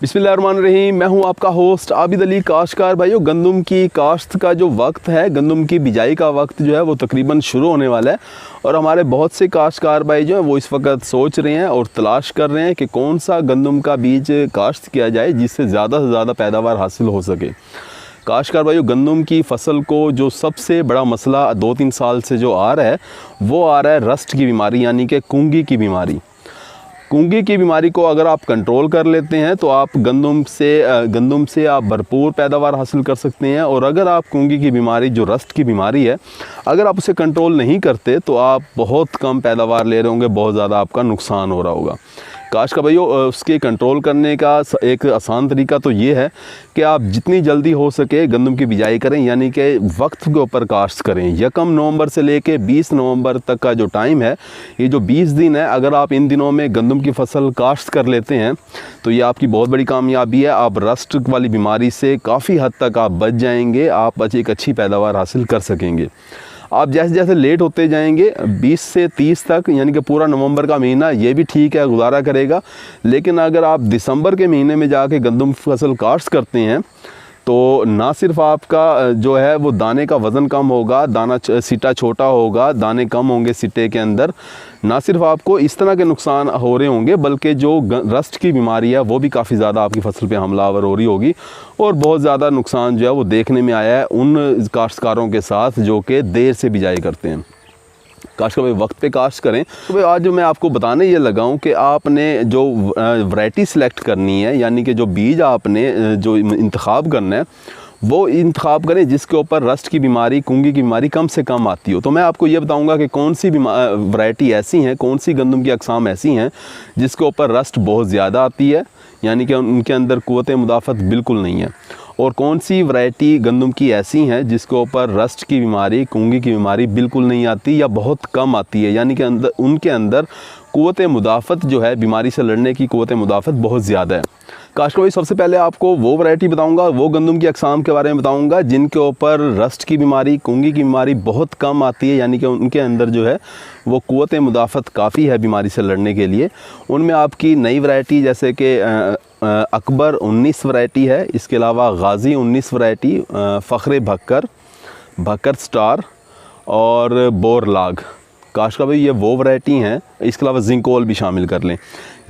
बिस्मिल्लाहिर्रहमानिर्रहीम। मैं हूं आपका होस्ट आबिद अली। काश्तकार भाइयों, गंदम की काश्त का जो वक्त है, गंदम की बिजाई का वक्त जो है वो तकरीबन शुरू होने वाला है। और हमारे बहुत से काश्तकार भाई जो हैं वो इस वक्त सोच रहे हैं और तलाश कर रहे हैं कि कौन सा गंदम का बीज काश्त किया जाए जिससे ज़्यादा से ज़्यादा पैदावार हासिल हो सके। काश्तकार भाइयों, गंदम की फसल को जो सबसे बड़ा मसला 2-3 साल से जो आ रहा है वो आ रहा है रस्ट की बीमारी, यानी कि कुंगी की बीमारी। कुंगी की बीमारी को अगर आप कंट्रोल कर लेते हैं तो आप गंदम से आप भरपूर पैदावार हासिल कर सकते हैं। और अगर आप कुंगी की बीमारी, जो रस्ट की बीमारी है, अगर आप उसे कंट्रोल नहीं करते तो आप बहुत कम पैदावार ले रहे होंगे, बहुत ज़्यादा आपका नुकसान हो रहा होगा। काश्तकार भाइयों, उसके कंट्रोल करने का एक आसान तरीका तो ये है कि आप जितनी जल्दी हो सके गंदम की बिजाई करें, यानी कि वक्त के ऊपर काश्त करें। 1 नवंबर से लेके 20 नवंबर तक का जो टाइम है, ये जो 20 दिन है, अगर आप इन दिनों में गंदम की फसल काश्त कर लेते हैं तो ये आपकी बहुत बड़ी कामयाबी है। आप रस्ट वाली बीमारी से काफ़ी हद तक आप बच जाएंगे, आप एक अच्छी पैदावार हासिल कर सकेंगे। आप जैसे जैसे लेट होते जाएंगे 20 से 30 तक, यानी कि पूरा नवंबर का महीना ये भी ठीक है, गुजारा करेगा। लेकिन अगर आप दिसंबर के महीने में जाके गंदम फसल काश्त करते हैं तो ना सिर्फ आपका जो है वो दाने का वज़न कम होगा, सिटा छोटा होगा, दाने कम होंगे सिटे के अंदर, ना सिर्फ आपको इस तरह के नुकसान हो रहे होंगे बल्कि जो रस्ट की बीमारी है वो भी काफ़ी ज़्यादा आपकी फसल पे हमलावर हो रही होगी। और बहुत ज़्यादा नुकसान जो है वो देखने में आया है उन काश्तकारों के साथ जो कि देर से बिजाई करते हैं। काश्तकार भाई, वक्त पे काश्त करें। तो भाई आज जो मैं आपको बताने ये लगा हूँ कि आपने जो वैरायटी सिलेक्ट करनी है, यानी कि जो बीज आपने जो इंतखाब करना है वो इंतखाब करें जिसके ऊपर रस्ट की बीमारी, कुंगी की बीमारी कम से कम आती हो। तो मैं आपको ये बताऊंगा कि कौन सी वैरायटी ऐसी हैं, कौन सी गंदम की अक़साम ऐसी हैं जिसके ऊपर रस्ट बहुत ज़्यादा आती है, यानी कि उनके अंदर क़ुव्वत मुदाफ़त बिल्कुल नहीं है। और कौन सी वैरायटी गंदम की ऐसी हैं जिसके ऊपर रस्ट की बीमारी, कुंगी की बीमारी बिल्कुल नहीं आती या बहुत कम आती है, यानी कि उनके अंदर क़ुव्वत मुदाफ़त जो है, बीमारी से लड़ने की क़ुव्वत मुदाफ़त बहुत ज़्यादा है। काश्तकार भाई, सबसे पहले आपको वो वैरायटी बताऊंगा, वो गंदम की अक़साम के बारे में बताऊंगा जिनके ऊपर रस्ट की बीमारी, कुंगी की बीमारी बहुत कम आती है, यानी कि उनके अंदर जो है वो क़ुव्वत मुदाफ़त काफ़ी है बीमारी से लड़ने के लिए। उनमें आपकी नई वैरायटी जैसे कि अकबर 19 वैरायटी है, इसके अलावा गाज़ी 19 वैरायटी, फ़ख्र भक्कर स्टार और बोरलाग। काश्तकार भाई, ये वो वैरायटी हैं, इसके अलावा जिंकोल भी शामिल कर लें।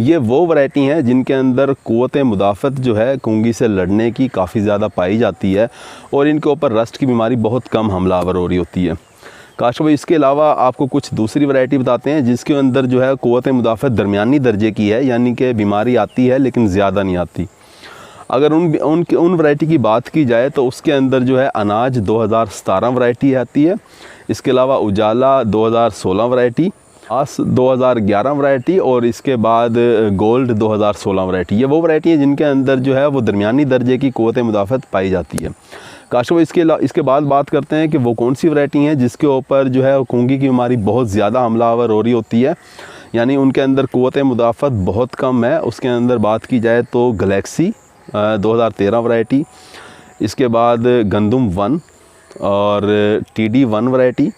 ये वो वैरायटी हैं जिनके अंदर क़ुव्वत मुदाफ़त जो है कुंगी से लड़ने की काफ़ी ज़्यादा पाई जाती है और इनके ऊपर रस्ट की बीमारी बहुत कम हमलावर हो रही होती है। काश्तकार भाई, इसके अलावा आपको कुछ दूसरी वैरायटी बताते हैं जिसके अंदर जो है क़ुव्वत मुदाफ़त दरमियानी दर्जे की है, यानी कि बीमारी आती है लेकिन ज़्यादा नहीं आती। अगर उन वैरायटी की बात की जाए तो उसके अंदर जो है अनाज 2017 वैरायटी आती है, इसके अलावा उजाला 2016 वैरायटी, आस 2011 वैरायटी और इसके बाद गोल्ड 2016 वैरायटी। ये वो वैरायटी है जिनके अंदर जो है वो दरमियानी दर्जे की क़ुव्वत मुदाफ़त पाई जाती है। काश्तकार भाई, इसके बाद बात करते हैं कि वो कौन सी वैरायटी हैं जिसके ऊपर जो है कुंगी की बीमारी बहुत ज़्यादा हमलावर हो रही होती है, यानी उनके अंदर क़ुव्वत मुदाफ़त बहुत कम है। उसके अंदर बात की जाए तो गैलेक्सी 2013 वैरायटी, इसके बाद गंदम 1 और TD1 वैरायटी,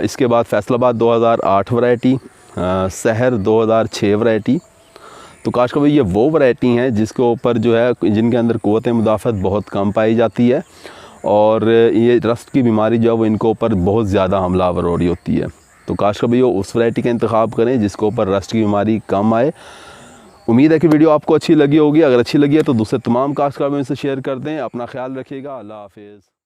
इसके बाद फैसलाबाद 2008 वैरायटी, सहर 2006 वैरायटी। तो काश्तकार भाई, ये वो वैरायटी हैं जिसके ऊपर जो है जिनके अंदर क़ुव्वत मुदाफ़त बहुत कम पाई जाती है और ये रस्ट की बीमारी जो है वो इनके ऊपर बहुत ज़्यादा हमलावर हो रही होती है। तो काश्तकार भाई, उस वैरायटी का इंतखाब करें जिसके ऊपर रस्ट की बीमारी कम आए। उम्मीद है कि वीडियो आपको अच्छी लगी होगी। अगर अच्छी लगी है तो दूसरे तमाम काश्तकार भाइयों से शेयर कर दें। अपना ख्याल रखिएगा। अल्लाह हाफ़िज़।